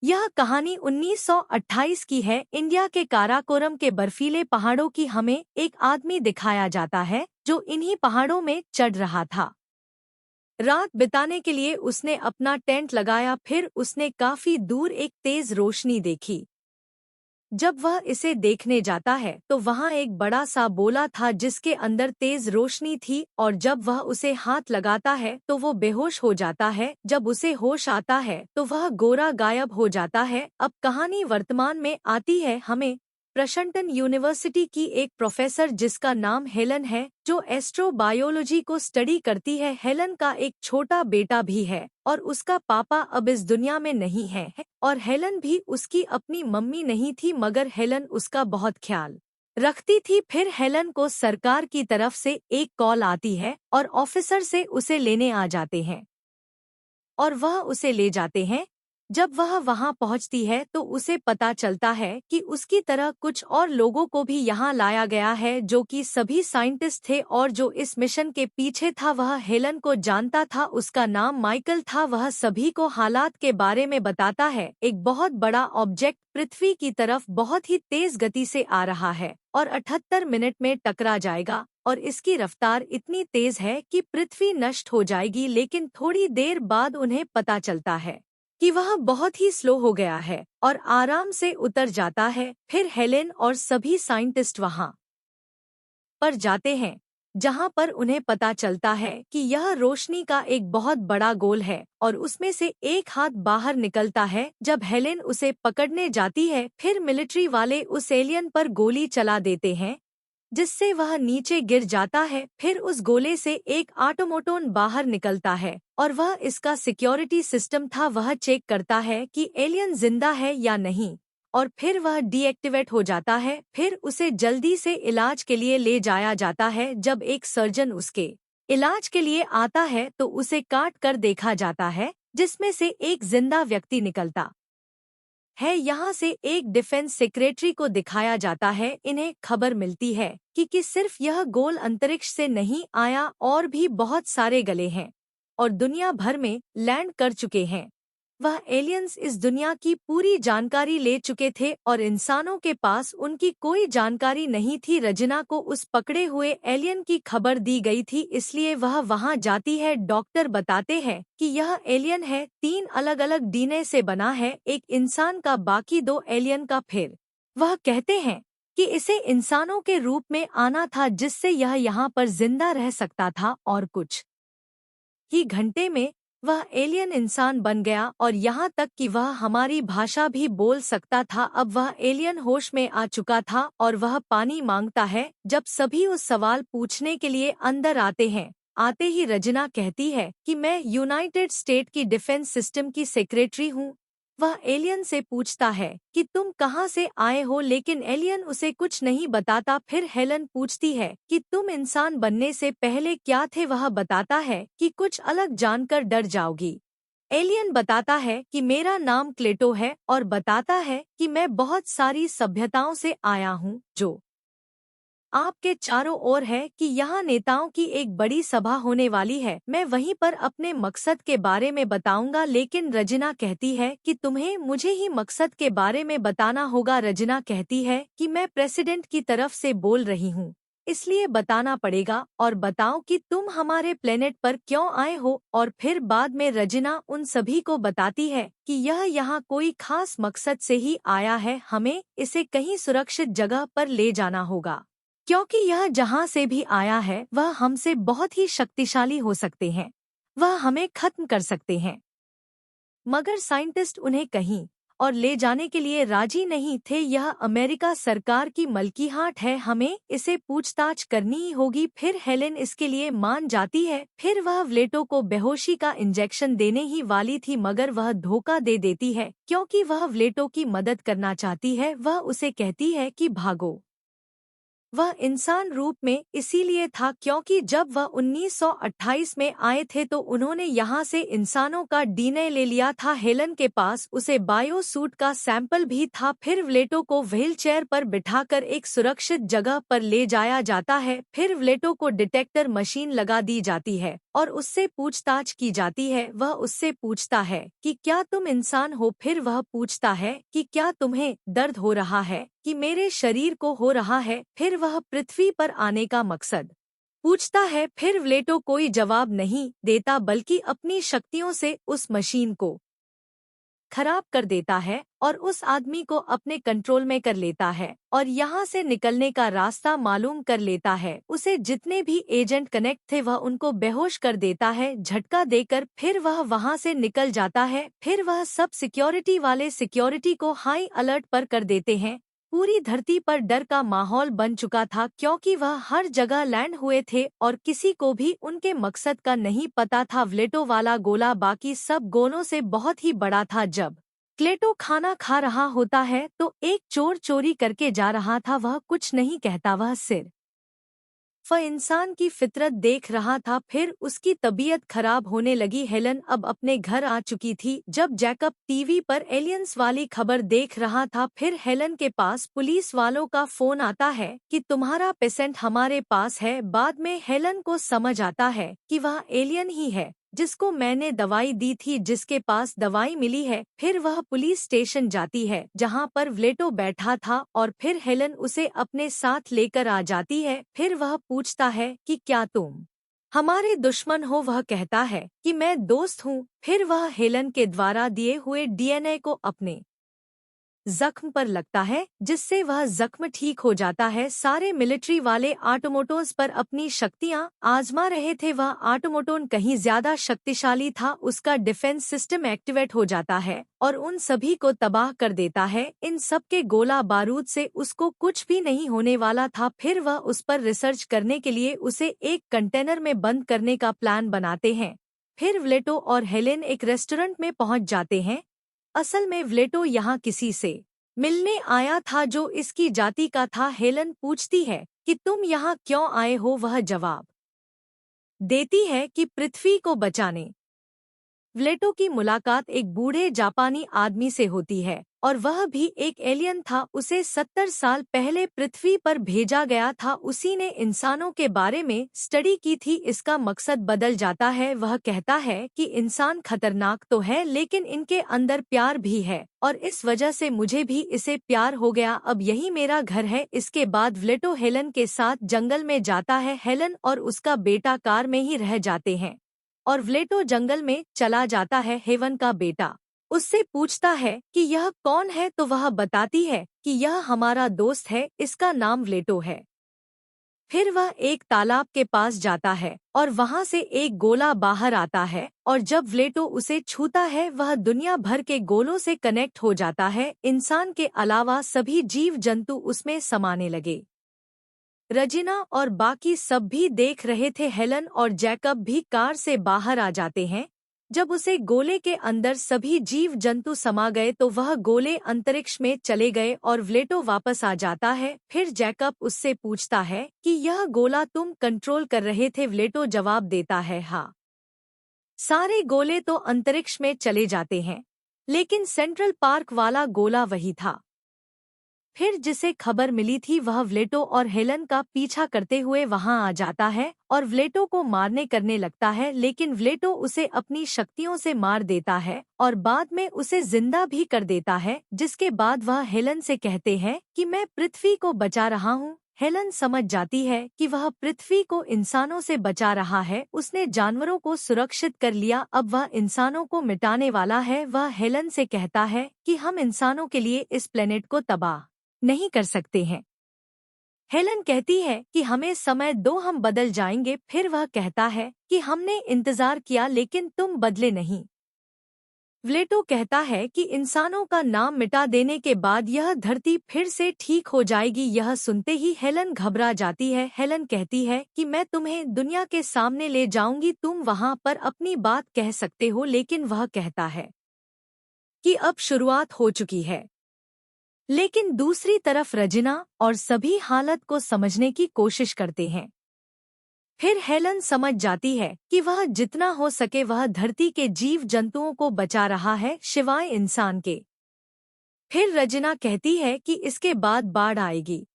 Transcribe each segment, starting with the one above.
यह कहानी 1928 की है। इंडिया के काराकोरम के बर्फीले पहाड़ों की हमें एक आदमी दिखाया जाता है जो इन्हीं पहाड़ों में चढ़ रहा था। रात बिताने के लिए उसने अपना टेंट लगाया, फिर उसने काफी दूर एक तेज रोशनी देखी। जब वह इसे देखने जाता है तो वहाँ एक बड़ा सा बोला था जिसके अंदर तेज रोशनी थी, और जब वह उसे हाथ लगाता है तो वो बेहोश हो जाता है। जब उसे होश आता है तो वह गोरा गायब हो जाता है। अब कहानी वर्तमान में आती है। हमें प्रशंटन यूनिवर्सिटी की एक प्रोफेसर जिसका नाम हेलन है, जो एस्ट्रोबायोलॉजी को स्टडी करती है। हेलन का एक छोटा बेटा भी है और उसका पापा अब इस दुनिया में नहीं है, और हेलन भी उसकी अपनी मम्मी नहीं थी, मगर हेलन उसका बहुत ख्याल रखती थी। फिर हेलन को सरकार की तरफ से एक कॉल आती है और ऑफिसर से उसे लेने आ जाते हैं और वह उसे ले जाते हैं। जब वह वहां पहुंचती है तो उसे पता चलता है कि उसकी तरह कुछ और लोगों को भी यहाँ लाया गया है जो कि सभी साइंटिस्ट थे, और जो इस मिशन के पीछे था वह हेलन को जानता था। उसका नाम माइकल था। वह सभी को हालात के बारे में बताता है। एक बहुत बड़ा ऑब्जेक्ट पृथ्वी की तरफ बहुत ही तेज गति से आ रहा है और 78 मिनट में टकरा जाएगा, और इसकी रफ्तार इतनी तेज है कि पृथ्वी नष्ट हो जाएगी। लेकिन थोड़ी देर बाद उन्हें पता चलता है कि वह बहुत ही स्लो हो गया है और आराम से उतर जाता है। फिर हेलेन और सभी साइंटिस्ट वहां पर जाते हैं, जहां पर उन्हें पता चलता है कि यह रोशनी का एक बहुत बड़ा गोल है और उसमें से एक हाथ बाहर निकलता है। जब हेलेन उसे पकड़ने जाती है, फिर मिलिट्री वाले उस एलियन पर गोली चला देते हैं जिससे वह नीचे गिर जाता है। फिर उस गोले से एक ऑटोमोटोन बाहर निकलता है और वह इसका सिक्योरिटी सिस्टम था। वह चेक करता है कि एलियन जिंदा है या नहीं, और फिर वह डीएक्टिवेट हो जाता है। फिर उसे जल्दी से इलाज के लिए ले जाया जाता है। जब एक सर्जन उसके इलाज के लिए आता है तो उसे काट कर देखा जाता है, जिसमें से एक जिंदा व्यक्ति निकलता है। यहाँ से एक डिफेंस सेक्रेटरी को दिखाया जाता है। इन्हें खबर मिलती है कि सिर्फ यह गोल अंतरिक्ष से नहीं आया, और भी बहुत सारे गले हैं और दुनिया भर में लैंड कर चुके हैं। वह एलियंस इस दुनिया की पूरी जानकारी ले चुके थे और इंसानों के पास उनकी कोई जानकारी नहीं थी। रजना को उस पकड़े हुए एलियन की खबर दी गई थी, इसलिए वह वहां जाती है। डॉक्टर बताते हैं कि यह एलियन है, 3 अलग अलग डीएनए से बना है, एक इंसान का बाकी 2 एलियन का। फिर वह कहते हैं कि इसे इंसानों के रूप में आना था जिससे यह यहाँ पर जिंदा रह सकता था, और कुछ ही घंटे में वह एलियन इंसान बन गया, और यहाँ तक कि वह हमारी भाषा भी बोल सकता था। अब वह एलियन होश में आ चुका था और वह पानी मांगता है। जब सभी उस सवाल पूछने के लिए अंदर आते हैं, आते ही रजना कहती है कि मैं यूनाइटेड स्टेट की डिफेंस सिस्टम की सेक्रेटरी हूँ। वह एलियन से पूछता है कि तुम कहाँ से आए हो, लेकिन एलियन उसे कुछ नहीं बताता। फिर हेलन पूछती है कि तुम इंसान बनने से पहले क्या थे। वह बताता है कि कुछ अलग जानकर डर जाओगी। एलियन बताता है कि मेरा नाम क्लेटो है, और बताता है कि मैं बहुत सारी सभ्यताओं से आया हूँ जो आपके चारों ओर है, कि यहाँ नेताओं की एक बड़ी सभा होने वाली है। मैं वहीं पर अपने मकसद के बारे में बताऊंगा। लेकिन रजना कहती है कि तुम्हें मुझे ही मकसद के बारे में बताना होगा। रजना कहती है कि मैं प्रेसिडेंट की तरफ से बोल रही हूँ, इसलिए बताना पड़ेगा, और बताओ कि तुम हमारे प्लेनेट पर क्यों आए हो। और फिर बाद में रजना उन सभी को बताती है कि यह यहाँ कोई खास मकसद से ही आया है, हमें इसे कहीं सुरक्षित जगह पर ले जाना होगा, क्योंकि यह जहाँ से भी आया है वह हमसे बहुत ही शक्तिशाली हो सकते हैं, वह हमें खत्म कर सकते हैं। मगर साइंटिस्ट उन्हें कहीं और ले जाने के लिए राजी नहीं थे। यह अमेरिका सरकार की मलकीहाट है, हमें इसे पूछताछ करनी ही होगी। फिर हेलेन इसके लिए मान जाती है। फिर वह व्लेटो को बेहोशी का इंजेक्शन देने ही वाली थी, मगर वह धोखा दे देती है क्योंकि वह व्लेटो की मदद करना चाहती है। वह उसे कहती है कि भागो। वह इंसान रूप में इसीलिए था क्योंकि जब वह 1928 में आए थे तो उन्होंने यहाँ से इंसानों का डीएनए ले लिया था। हेलन के पास उसे बायो सूट का सैंपल भी था। फिर व्लेटो को व्हीलचेयर पर बिठाकर एक सुरक्षित जगह पर ले जाया जाता है। फिर व्लेटो को डिटेक्टर मशीन लगा दी जाती है और उससे पूछताछ की जाती है। वह उससे पूछता है कि क्या तुम इंसान हो? फिर वह पूछता है कि क्या तुम्हें दर्द हो रहा है? कि मेरे शरीर को हो रहा है। फिर वह पृथ्वी पर आने का मकसद पूछता है। फिर व्लेटो कोई जवाब नहीं देता बल्कि अपनी शक्तियों से उस मशीन को खराब कर देता है और उस आदमी को अपने कंट्रोल में कर लेता है और यहाँ से निकलने का रास्ता मालूम कर लेता है। उसे जितने भी एजेंट कनेक्ट थे वह उनको बेहोश कर देता है झटका देकर। फिर वह वहाँ से निकल जाता है। फिर वह सब सिक्योरिटी वाले सिक्योरिटी को हाई अलर्ट पर कर देते हैं। पूरी धरती पर डर का माहौल बन चुका था क्योंकि वह हर जगह लैंड हुए थे और किसी को भी उनके मकसद का नहीं पता था। व्लेटो वाला गोला बाकी सब गोलों से बहुत ही बड़ा था। जब क्लेटो खाना खा रहा होता है तो एक चोर चोरी करके जा रहा था। वह कुछ नहीं कहता, वह सिर्फ वह इंसान की फितरत देख रहा था। फिर उसकी तबीयत खराब होने लगी। हेलन अब अपने घर आ चुकी थी जब जैकब टीवी पर एलियंस वाली खबर देख रहा था। फिर हेलन के पास पुलिस वालों का फोन आता है कि तुम्हारा पेशेंट हमारे पास है। बाद में हेलन को समझ आता है कि वह एलियन ही है जिसको मैंने दवाई दी थी, जिसके पास दवाई मिली है। फिर वह पुलिस स्टेशन जाती है जहां पर व्लेटो बैठा था और फिर हेलन उसे अपने साथ लेकर आ जाती है। फिर वह पूछता है कि क्या तुम हमारे दुश्मन हो? वह कहता है कि मैं दोस्त हूँ। फिर वह हेलन के द्वारा दिए हुए डीएनए को अपने जख्म पर लगता है जिससे वह जख्म ठीक हो जाता है। सारे मिलिट्री वाले ऑटोमोटोन्स पर अपनी शक्तियां आजमा रहे थे। वह ऑटोमोटोन कहीं ज्यादा शक्तिशाली था। उसका डिफेंस सिस्टम एक्टिवेट हो जाता है और उन सभी को तबाह कर देता है। इन सब के गोला बारूद से उसको कुछ भी नहीं होने वाला था। फिर वह उस पर रिसर्च करने के लिए उसे एक कंटेनर में बंद करने का प्लान बनाते हैं। फिर व्लेटो और हेलेन एक रेस्टोरेंट में पहुंच जाते हैं। असल में व्लेटो यहाँ किसी से मिलने आया था जो इसकी जाति का था। हेलन पूछती है कि तुम यहाँ क्यों आए हो? वह जवाब देती है कि पृथ्वी को बचाने। व्लेटो की मुलाकात एक बूढ़े जापानी आदमी से होती है और वह भी एक एलियन था। उसे 70 साल पहले पृथ्वी पर भेजा गया था। उसी ने इंसानों के बारे में स्टडी की थी। इसका मकसद बदल जाता है। वह कहता है कि इंसान खतरनाक तो है लेकिन इनके अंदर प्यार भी है और इस वजह से मुझे भी इसे प्यार हो गया। अब यही मेरा घर है। इसके बाद व्लेटो हेलन के साथ जंगल में जाता है। हेलन और उसका बेटा कार में ही रह जाते हैं और व्लेटो जंगल में चला जाता है। हेवन का बेटा उससे पूछता है कि यह कौन है तो वह बताती है कि यह हमारा दोस्त है, इसका नाम व्लेटो है। फिर वह एक तालाब के पास जाता है और वहां से एक गोला बाहर आता है और जब व्लेटो उसे छूता है वह दुनिया भर के गोलों से कनेक्ट हो जाता है। इंसान के अलावा सभी जीव जंतु उसमें समाने लगे। रजिना और बाकी सब भी देख रहे थे। हेलन और जैकब भी कार से बाहर आ जाते हैं। जब उसे गोले के अंदर सभी जीव जंतु समा गए तो वह गोले अंतरिक्ष में चले गए और व्लेटो वापस आ जाता है। फिर जैकब उससे पूछता है कि यह गोला तुम कंट्रोल कर रहे थे? व्लेटो जवाब देता है हाँ। सारे गोले तो अंतरिक्ष में चले जाते हैं लेकिन सेंट्रल पार्क वाला गोला वही था। फिर जिसे खबर मिली थी वह व्लेटो और हेलन का पीछा करते हुए वहां आ जाता है और व्लेटो को मारने करने लगता है लेकिन व्लेटो उसे अपनी शक्तियों से मार देता है और बाद में उसे जिंदा भी कर देता है। जिसके बाद वह हेलन से कहते हैं कि मैं पृथ्वी को बचा रहा हूँ। हेलन समझ जाती है कि वह पृथ्वी को इंसानों से बचा रहा है। उसने जानवरों को सुरक्षित कर लिया, अब वह इंसानों को मिटाने वाला है। वह हेलन से कहता है कि हम इंसानों के लिए इस प्लेनेट को तबाह नहीं कर सकते हैं। हेलन कहती है कि हमें समय दो, हम बदल जाएंगे। फिर वह कहता है कि हमने इंतजार किया लेकिन तुम बदले नहीं। व्लेटो कहता है कि इंसानों का नाम मिटा देने के बाद यह धरती फिर से ठीक हो जाएगी। यह सुनते ही हेलन घबरा जाती है। हेलन कहती है कि मैं तुम्हें दुनिया के सामने ले जाऊंगी, तुम वहां पर अपनी बात कह सकते हो। लेकिन वह कहता है कि अब शुरुआत हो चुकी है। लेकिन दूसरी तरफ रजिना और सभी हालत को समझने की कोशिश करते हैं। फिर हेलन समझ जाती है कि वह जितना हो सके वह धरती के जीव जंतुओं को बचा रहा है सिवाय इंसान के। फिर रजिना कहती है कि इसके बाद बाढ़ आएगी।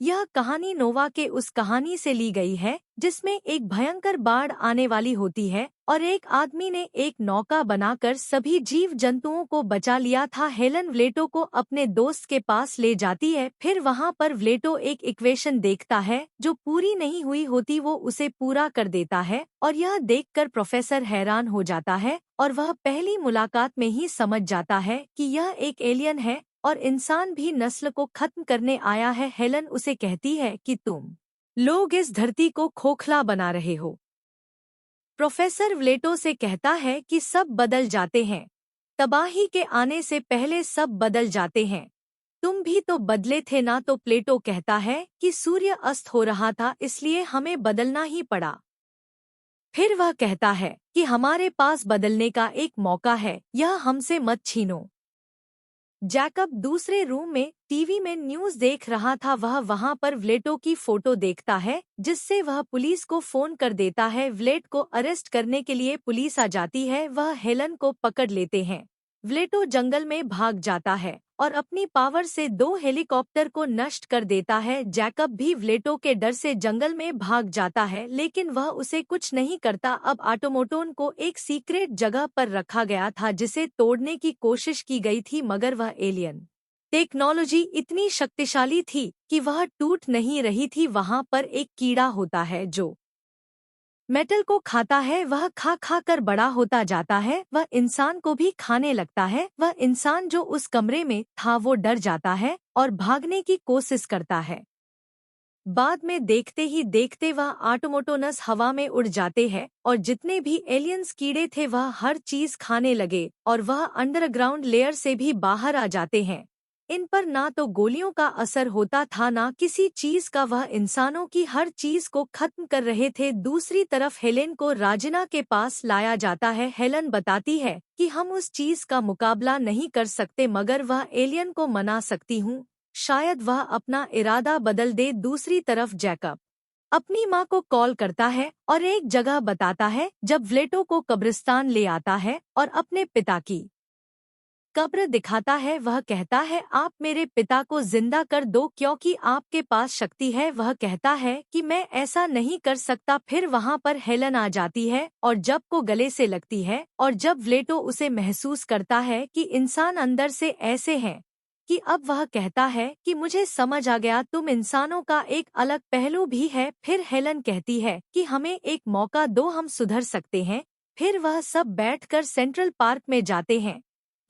यह कहानी नोवा के उस कहानी से ली गई है जिसमें एक भयंकर बाढ़ आने वाली होती है और एक आदमी ने एक नौका बनाकर सभी जीव जंतुओं को बचा लिया था। हेलन व्लेटो को अपने दोस्त के पास ले जाती है। फिर वहाँ पर व्लेटो एक इक्वेशन देखता है जो पूरी नहीं हुई होती, वो उसे पूरा कर देता है और यह देखकर प्रोफेसर हैरान हो जाता है और वह पहली मुलाकात में ही समझ जाता है कि यह एक एलियन है और इंसान भी नस्ल को खत्म करने आया है। हेलन उसे कहती है कि तुम लोग इस धरती को खोखला बना रहे हो। प्रोफेसर व्लेटो से कहता है कि सब बदल जाते हैं, तबाही के आने से पहले सब बदल जाते हैं, तुम भी तो बदले थे ना। तो प्लेटो कहता है कि सूर्य अस्त हो रहा था इसलिए हमें बदलना ही पड़ा। फिर वह कहता है कि हमारे पास बदलने का एक मौका है, यह हमसे मत छीनो। जैकब दूसरे रूम में टीवी में न्यूज़ देख रहा था। वह वहां पर व्लेटो की फोटो देखता है जिससे वह पुलिस को फोन कर देता है। व्लेट को अरेस्ट करने के लिए पुलिस आ जाती है। वह हेलन को पकड़ लेते हैं। व्लेटो जंगल में भाग जाता है और अपनी पावर से 2 हेलीकॉप्टर को नष्ट कर देता है। जैकब भी व्लेटो के डर से जंगल में भाग जाता है लेकिन वह उसे कुछ नहीं करता। अब ऑटोमोटोन को एक सीक्रेट जगह पर रखा गया था जिसे तोड़ने की कोशिश की गई थी, मगर वह एलियन टेक्नोलॉजी इतनी शक्तिशाली थी कि वह टूट नहीं रही थी। वहां पर एक कीड़ा होता है जो मेटल को खाता है। वह खा खा कर बड़ा होता जाता है। वह इंसान को भी खाने लगता है। वह इंसान जो उस कमरे में था वो डर जाता है और भागने की कोशिश करता है। बाद में देखते ही देखते वह ऑटोमोटोनस हवा में उड़ जाते हैं और जितने भी एलियंस कीड़े थे वह हर चीज खाने लगे और वह अंडरग्राउंड लेयर से भी बाहर आ जाते हैं। इन पर ना तो गोलियों का असर होता था ना किसी चीज का। वह इंसानों की हर चीज को खत्म कर रहे थे। दूसरी तरफ हेलेन को राजना के पास लाया जाता है। हेलन बताती है कि हम उस चीज का मुकाबला नहीं कर सकते मगर वह एलियन को मना सकती हूँ, शायद वह अपना इरादा बदल दे। दूसरी तरफ जैकब अपनी माँ को कॉल करता है और एक जगह बताता है। जब व्लेटो को कब्रिस्तान ले आता है और अपने पिता की कब्र दिखाता है, वह कहता है आप मेरे पिता को जिंदा कर दो क्योंकि आपके पास शक्ति है। वह कहता है कि मैं ऐसा नहीं कर सकता। फिर वहां पर हेलन आ जाती है और जब को गले से लगती है और जब व्लेटो उसे महसूस करता है कि इंसान अंदर से ऐसे हैं कि अब वह कहता है कि मुझे समझ आ गया, तुम इंसानों का एक अलग पहलू भी है। फिर हेलन कहती है कि हमें एक मौका दो, हम सुधर सकते हैं। फिर वह सब बैठकर सेंट्रल पार्क में जाते हैं।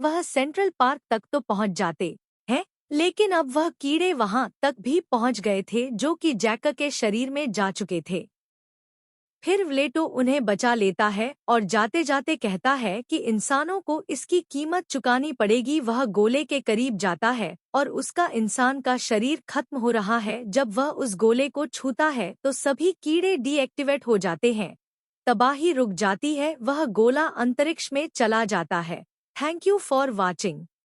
वह सेंट्रल पार्क तक तो पहुंच जाते हैं लेकिन अब वह कीड़े वहां तक भी पहुंच गए थे जो कि जैक के शरीर में जा चुके थे। फिर व्लेटो उन्हें बचा लेता है और जाते जाते कहता है कि इंसानों को इसकी कीमत चुकानी पड़ेगी। वह गोले के करीब जाता है और उसका इंसान का शरीर खत्म हो रहा है। जब वह उस गोले को छूता है तो सभी कीड़े डीएक्टिवेट हो जाते हैं, तबाही रुक जाती है, वह गोला अंतरिक्ष में चला जाता है। Thank you for watching.